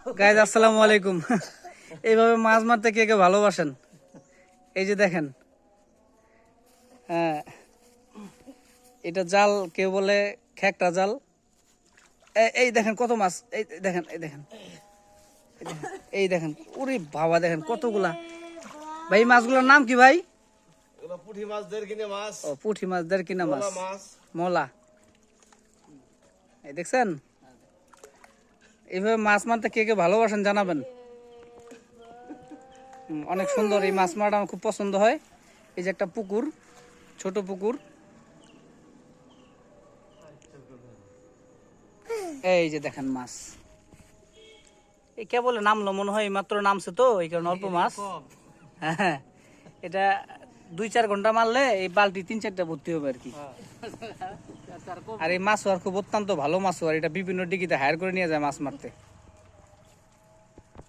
Guys আসসালামু আলাইকুম। এইভাবে মাছ মারতে কে কে ভালোবাসেন? এই যে দেখেন, হ্যাঁ, এটা জাল, কেউ বলে খেকটা জাল। এই দেখেন কত মাছ, এই দেখেন, এই দেখেন, এই দেখেন, ওরে বাবা, দেখেন কতগুলা। ভাই মাছগুলোর নাম কি ভাই? পুঁটি মাছ, দেড় মাছ। ও, পুঁটি মাছ, দেড়কিনা মাছ, মলা। এই দেখছেন, এইভাবে মাছ মারতে কে কে ভালোবাসেন জানাবেন। অনেক সুন্দর এই মাছ মারাটা আমার খুব পছন্দ হয়। এই যে একটা পুকুর, ছোট পুকুর, এই যে দেখেন মাছ। এই কেবল নামলো মনে হয়, মাত্র নামছে তো, এই কারণে অল্প মাছ। হ্যাঁ, এটা 2-4 ঘন্টা মারলে এই বালতি 3-4টা ভর্তি হবে আর কি। আর এই মাছ আর খুব অত্যন্ত ভালো মাছ, আর এটা বিভিন্ন ডিগিতে হায়ার করে নিয়ে যায় মাছ মারতে।